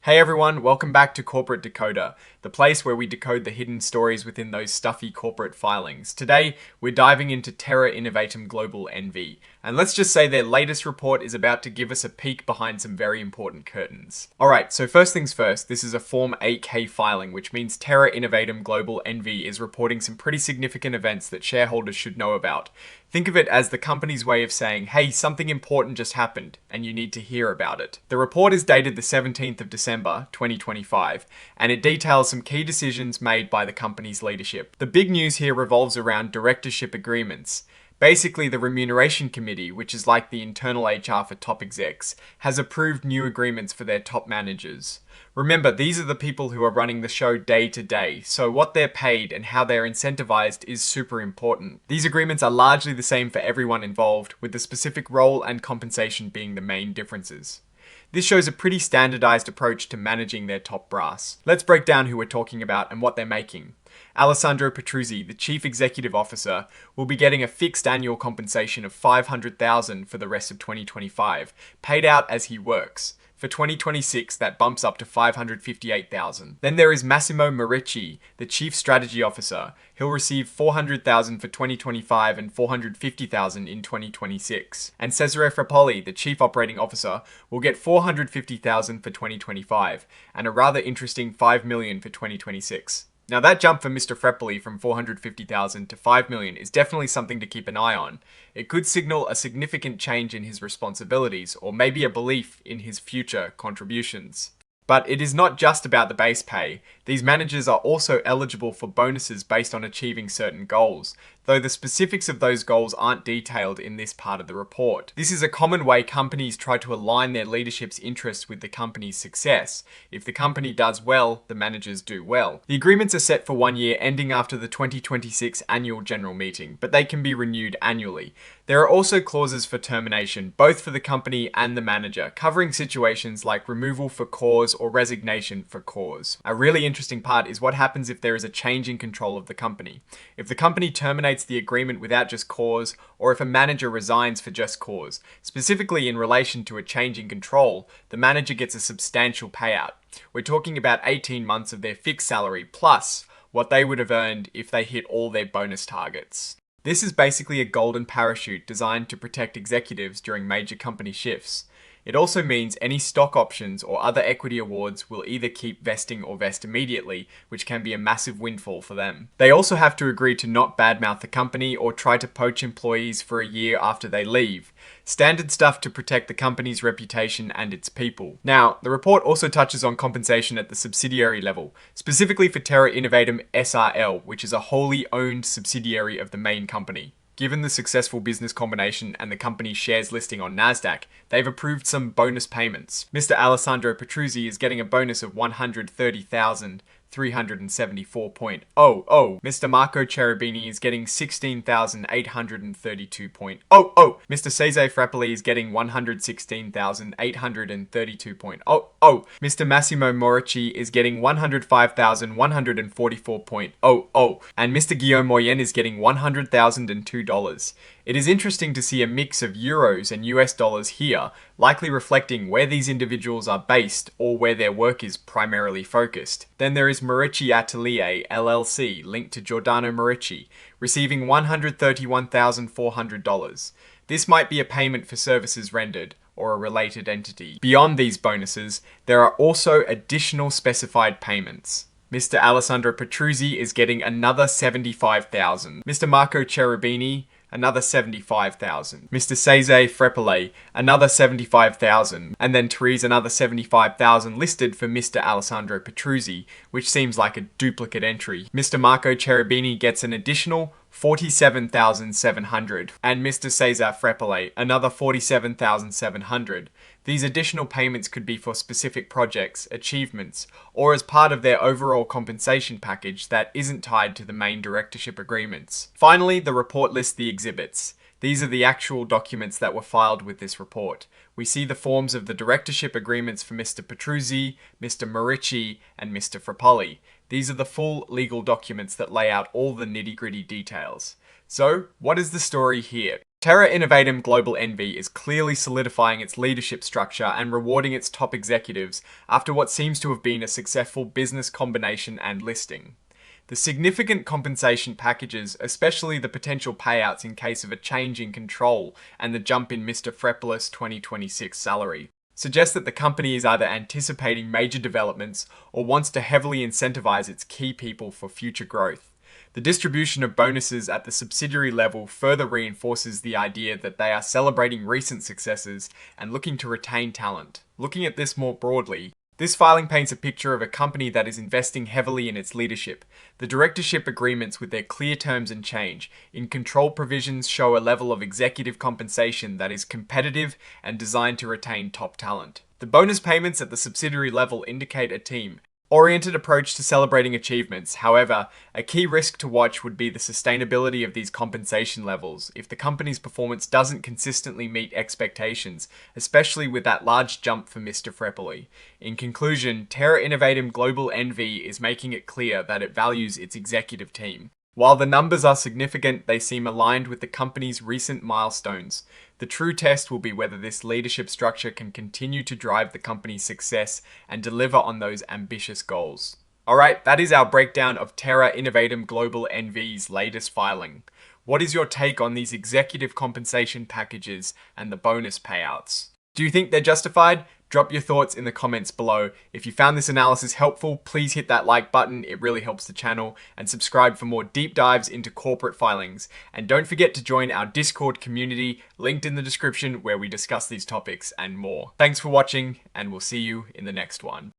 Hey everyone, welcome back to Corporate Decoder, the place where we decode the hidden stories within those stuffy corporate filings. Today, we're diving into Terra Innovatum Global NV, and let's just say their latest report is about to give us a peek behind some very important curtains. Alright, so first things first, this is a Form 8K filing, which means Terra Innovatum Global NV is reporting some pretty significant events that shareholders should know about. Think of it as the company's way of saying, hey, something important just happened, and you need to hear about it. The report is dated the 17th of December, 2025, and it details some key decisions made by the company's leadership. The big news here revolves around directorship agreements. Basically, the Remuneration Committee, which is like the internal HR for top execs, has approved new agreements for their top managers. Remember, these are the people who are running the show day to day, so what they're paid and how they're incentivized is super important. These agreements are largely the same for everyone involved, with the specific role and compensation being the main differences. This shows a pretty standardized approach to managing their top brass. Let's break down who we're talking about and what they're making. Alessandro Petruzzi, the Chief Executive Officer, will be getting a fixed annual compensation of $500,000 for the rest of 2025, paid out as he works. For 2026, that bumps up to $558,000. Then there is Massimo Morici, the Chief Strategy Officer. He'll receive $400,000 for 2025 and $450,000 in 2026. And Cesare Frappoli, the Chief Operating Officer, will get $450,000 for 2025 and a rather interesting $5 million for 2026. Now that jump for Mr. Frappoli from $450,000 to $5 million is definitely something to keep an eye on. It could signal a significant change in his responsibilities, or maybe a belief in his future contributions. But it is not just about the base pay. These managers are also eligible for bonuses based on achieving certain goals, though the specifics of those goals aren't detailed in this part of the report. This is a common way companies try to align their leadership's interests with the company's success. If the company does well, the managers do well. The agreements are set for 1 year, ending after the 2026 annual general meeting, but they can be renewed annually. There are also clauses for termination, both for the company and the manager, covering situations like removal for cause or resignation for cause. A really interesting part is what happens if there is a change in control of the company. If the company terminates the agreement without just cause, or if a manager resigns for just cause. Specifically in relation to a change in control, the manager gets a substantial payout. We're talking about 18 months of their fixed salary plus what they would have earned if they hit all their bonus targets. This is basically a golden parachute designed to protect executives during major company shifts. It also means any stock options or other equity awards will either keep vesting or vest immediately, which can be a massive windfall for them. They also have to agree to not badmouth the company or try to poach employees for a year after they leave. Standard stuff to protect the company's reputation and its people. Now, the report also touches on compensation at the subsidiary level, specifically for Terra Innovatum SRL, which is a wholly owned subsidiary of the main company. Given the successful business combination and the company's shares listing on Nasdaq, they've approved some bonus payments. Mr. Alessandro Petruzzi is getting a bonus of $130,374.00. Mr. Marco Cherubini is getting $16,832.00. Mr. Cesare Frappoli is getting $116,832.00. Mr. Massimo Morici is getting $105,144.00. And Mr. Guillaume Moyen is getting $100,002. It is interesting to see a mix of euros and US dollars here, likely reflecting where these individuals are based or where their work is primarily focused. Then there is Morici Atelier LLC, linked to Giordano Morici, receiving $131,400. This might be a payment for services rendered, or a related entity. Beyond these bonuses, there are also additional specified payments. Mr. Alessandro Petruzzi is getting another $75,000. Mr. Marco Cherubini, another $75,000. Mr. Cesare Frappoli, another $75,000. And then Therese, another $75,000 listed for Mr. Alessandro Petruzzi, which seems like a duplicate entry. Mr. Marco Cherubini gets an additional $47,700, and Mr. Cesare Frappoli another $47,700. These additional payments could be for specific projects, achievements, or as part of their overall compensation package that isn't tied to the main directorship agreements. Finally, the report lists the exhibits. These are the actual documents that were filed with this report. We see the forms of the directorship agreements for Mr. Petruzzi, Mr. Morici, and Mr. Frappoli. These are the full legal documents that lay out all the nitty-gritty details. So, what is the story here? Terra Innovatum Global NV is clearly solidifying its leadership structure and rewarding its top executives after what seems to have been a successful business combination and listing. The significant compensation packages, especially the potential payouts in case of a change in control and the jump in Mr. Frepolis' 2026 salary, suggest that the company is either anticipating major developments or wants to heavily incentivize its key people for future growth. The distribution of bonuses at the subsidiary level further reinforces the idea that they are celebrating recent successes and looking to retain talent. Looking at this more broadly, this filing paints a picture of a company that is investing heavily in its leadership. The directorship agreements, with their clear terms and change in control provisions, show a level of executive compensation that is competitive and designed to retain top talent. The bonus payments at the subsidiary level indicate a team-oriented approach to celebrating achievements. However, a key risk to watch would be the sustainability of these compensation levels if the company's performance doesn't consistently meet expectations, especially with that large jump for Mr. Frepoli. In conclusion, Terra Innovatum Global NV is making it clear that it values its executive team. While the numbers are significant, they seem aligned with the company's recent milestones. The true test will be whether this leadership structure can continue to drive the company's success and deliver on those ambitious goals. Alright, that is our breakdown of Terra Innovatum Global NV's latest filing. What is your take on these executive compensation packages and the bonus payouts? Do you think they're justified? Drop your thoughts in the comments below. If you found this analysis helpful, please hit that like button, it really helps the channel, and subscribe for more deep dives into corporate filings. And don't forget to join our Discord community, linked in the description, where we discuss these topics and more. Thanks for watching, and we'll see you in the next one.